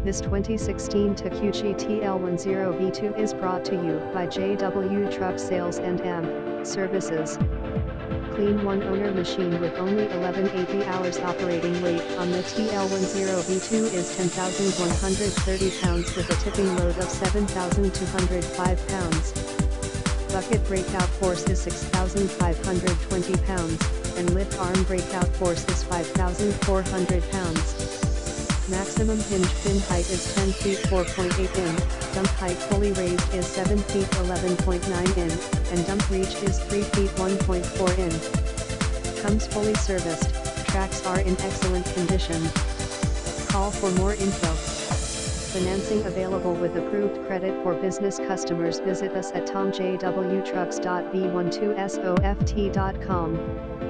This 2016 TAKEUCHI TL10V2 is brought to you by JW Truck Sales and AMP Services. Clean one-owner machine with only 1180 hours operating weight on the TL10V2 is 10,130 pounds with a tipping load of 7,205 pounds. Bucket breakout force is 6,520 pounds, and lift arm breakout force is 5,400 pounds. Maximum hinge fin height is 10 feet 4.8 in, dump height fully raised is 7 feet 11.9 in, and dump reach is 3 feet 1.4 in. Comes fully serviced, tracks are in excellent condition. Call for more info. Financing available with approved credit for business customers. Visit us at tomjwtrucks.v12soft.com.